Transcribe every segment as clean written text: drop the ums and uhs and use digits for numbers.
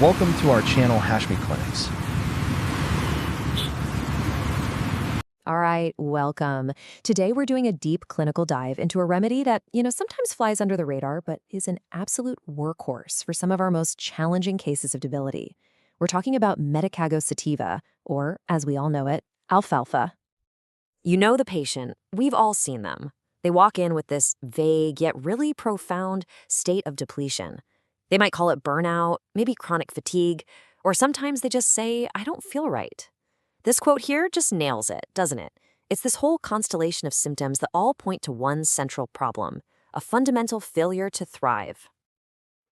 Welcome to our channel, Hashmi Clinics. All right, welcome. Today we're doing a deep clinical dive into a remedy that, sometimes flies under the radar, but is an absolute workhorse for some of our most challenging cases of debility. We're talking about Medicago Sativa, or, as we all know it, Alfalfa. You know the patient. We've all seen them. They walk in with this vague yet really profound state of depletion. They might call it burnout, maybe chronic fatigue, or sometimes they just say, "I don't feel right." This quote here just nails it, doesn't it? It's this whole constellation of symptoms that all point to one central problem, a fundamental failure to thrive.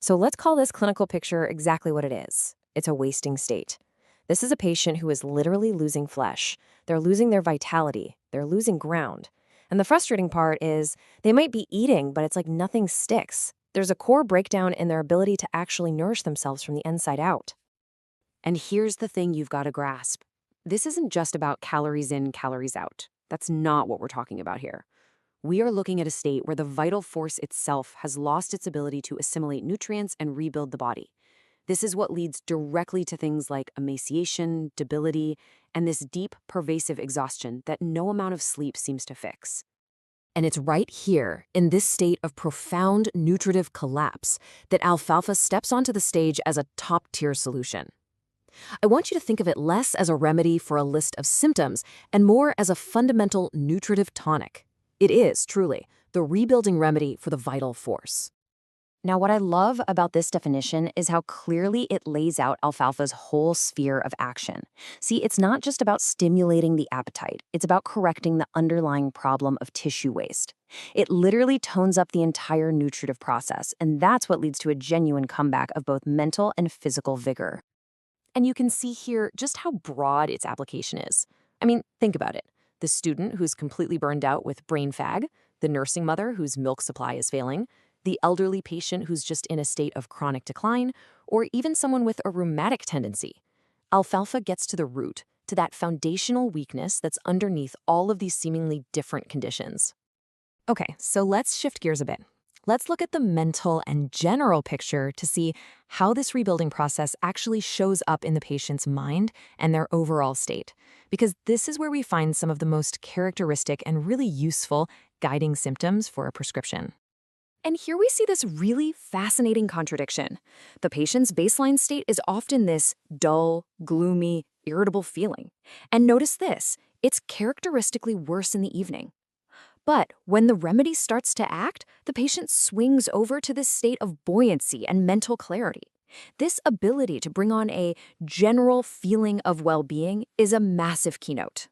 So let's call this clinical picture exactly what it is. It's a wasting state. This is a patient who is literally losing flesh. They're losing their vitality. They're losing ground. And the frustrating part is they might be eating, but it's like nothing sticks. There's a core breakdown in their ability to actually nourish themselves from the inside out. And here's the thing you've got to grasp. This isn't just about calories in, calories out. That's not what we're talking about here. We are looking at a state where the vital force itself has lost its ability to assimilate nutrients and rebuild the body. This is what leads directly to things like emaciation, debility, and this deep, pervasive exhaustion that no amount of sleep seems to fix. And it's right here, in this state of profound nutritive collapse, that alfalfa steps onto the stage as a top-tier solution. I want you to think of it less as a remedy for a list of symptoms and more as a fundamental nutritive tonic. It is, truly, the rebuilding remedy for the vital force. Now, what I love about this definition is how clearly it lays out alfalfa's whole sphere of action. See, it's not just about stimulating the appetite. It's about correcting the underlying problem of tissue waste. It literally tones up the entire nutritive process, and that's what leads to a genuine comeback of both mental and physical vigor. And you can see here just how broad its application is. I mean, think about it. The student who's completely burned out with brain fag, the nursing mother whose milk supply is failing, the elderly patient who's just in a state of chronic decline, or even someone with a rheumatic tendency. Alfalfa gets to the root, to that foundational weakness that's underneath all of these seemingly different conditions. Okay, so let's shift gears a bit. Let's look at the mental and general picture to see how this rebuilding process actually shows up in the patient's mind and their overall state, because this is where we find some of the most characteristic and really useful guiding symptoms for a prescription. And here we see this really fascinating contradiction. The patient's baseline state is often this dull, gloomy, irritable feeling. And notice this, it's characteristically worse in the evening. But when the remedy starts to act, the patient swings over to this state of buoyancy and mental clarity. This ability to bring on a general feeling of well-being is a massive keynote.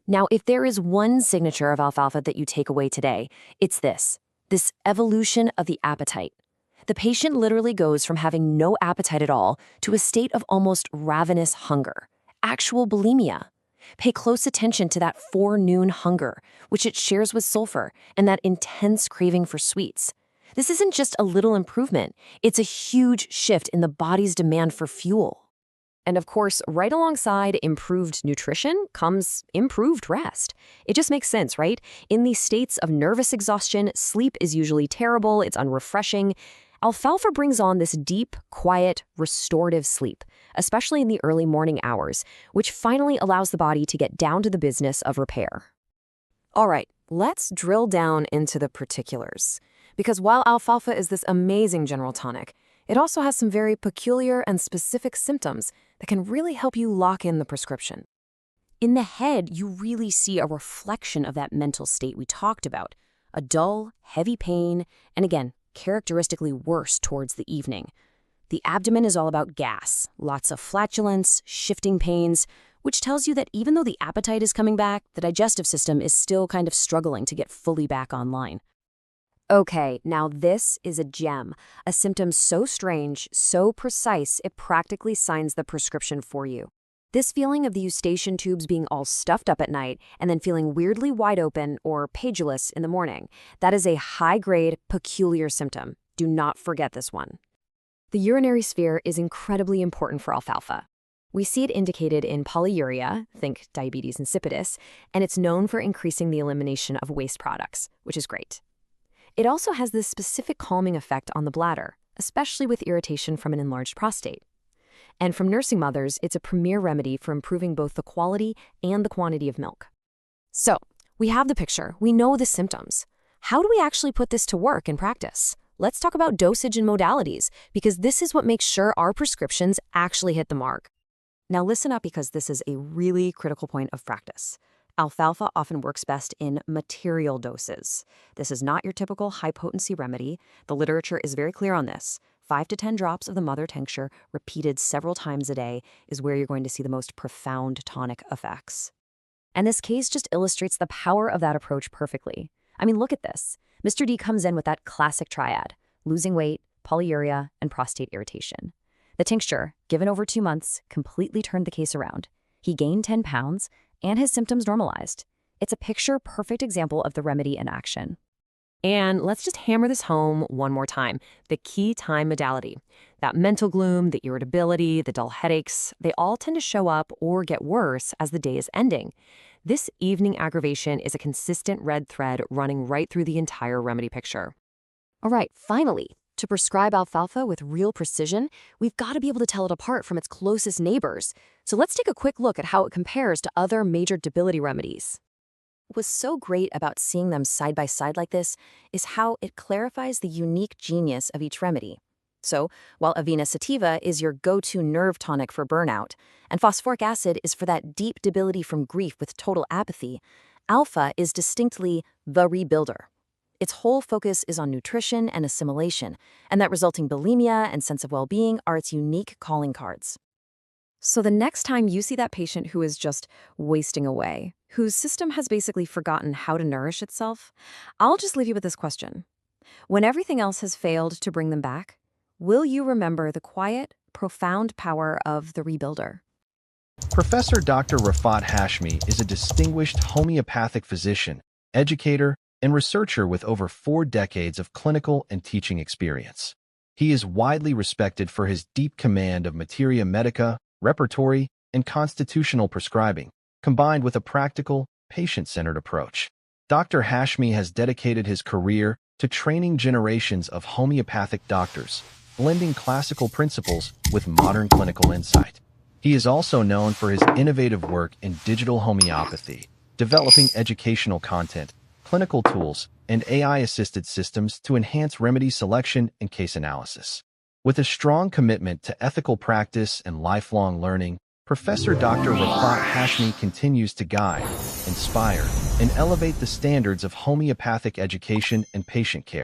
Now, if there is one signature of alfalfa that you take away today, it's this evolution of the appetite. The patient literally goes from having no appetite at all to a state of almost ravenous hunger, actual bulimia. Pay close attention to that forenoon hunger, which it shares with sulfur, and that intense craving for sweets. This isn't just a little improvement, it's a huge shift in the body's demand for fuel. And of course, right alongside improved nutrition comes improved rest. It just makes sense, right? In these states of nervous exhaustion, sleep is usually terrible, it's unrefreshing. Alfalfa brings on this deep, quiet, restorative sleep, especially in the early morning hours, which finally allows the body to get down to the business of repair. All right, let's drill down into the particulars. Because while alfalfa is this amazing general tonic, it also has some very peculiar and specific symptoms that can really help you lock in the prescription. In the head, you really see a reflection of that mental state we talked about, a dull, heavy pain, and again, characteristically worse towards the evening. The abdomen is all about gas, lots of flatulence, shifting pains, which tells you that even though the appetite is coming back, the digestive system is still kind of struggling to get fully back online. Okay, now this is a gem, a symptom so strange, so precise, it practically signs the prescription for you. This feeling of the eustachian tubes being all stuffed up at night and then feeling weirdly wide open or pagulous in the morning, that is a high-grade, peculiar symptom. Do not forget this one. The urinary sphere is incredibly important for alfalfa. We see it indicated in polyuria, think diabetes insipidus, and it's known for increasing the elimination of waste products, which is great. It also has this specific calming effect on the bladder, especially with irritation from an enlarged prostate. And from nursing mothers, it's a premier remedy for improving both the quality and the quantity of milk. So, we have the picture. We know the symptoms. How do we actually put this to work in practice? Let's talk about dosage and modalities, because this is what makes sure our prescriptions actually hit the mark. Now listen up, because this is a really critical point of practice. Alfalfa often works best in material doses. This is not your typical high-potency remedy. The literature is very clear on this. 5 to 10 drops of the mother tincture, repeated several times a day, is where you're going to see the most profound tonic effects. And this case just illustrates the power of that approach perfectly. I mean, look at this. Mr. D comes in with that classic triad: losing weight, polyuria, and prostate irritation. The tincture, given over 2 months, completely turned the case around. He gained 10 pounds, and his symptoms normalized. It's a picture-perfect example of the remedy in action. And let's just hammer this home one more time. The key time modality. That mental gloom, the irritability, the dull headaches, they all tend to show up or get worse as the day is ending. This evening aggravation is a consistent red thread running right through the entire remedy picture. All right, finally, to prescribe alfalfa with real precision, we've got to be able to tell it apart from its closest neighbors. So let's take a quick look at how it compares to other major debility remedies. What's so great about seeing them side by side like this is how it clarifies the unique genius of each remedy. So, while Avena Sativa is your go-to nerve tonic for burnout, and phosphoric acid is for that deep debility from grief with total apathy, alpha is distinctly the rebuilder. Its whole focus is on nutrition and assimilation, and that resulting bulimia and sense of well-being are its unique calling cards. So the next time you see that patient who is just wasting away, whose system has basically forgotten how to nourish itself, I'll just leave you with this question. When everything else has failed to bring them back, will you remember the quiet, profound power of the rebuilder? Professor Dr. Rafat Hashmi is a distinguished homeopathic physician, educator, and researcher with over 4 decades of clinical and teaching experience. He is widely respected for his deep command of materia medica, repertory, and constitutional prescribing, combined with a practical, patient-centered approach. Dr. Hashmi has dedicated his career to training generations of homeopathic doctors, blending classical principles with modern clinical insight. He is also known for his innovative work in digital homeopathy, developing educational content, clinical tools, and AI-assisted systems to enhance remedy selection and case analysis. With a strong commitment to ethical practice and lifelong learning, Professor Dr. Rafat Hashmi continues to guide, inspire, and elevate the standards of homeopathic education and patient care.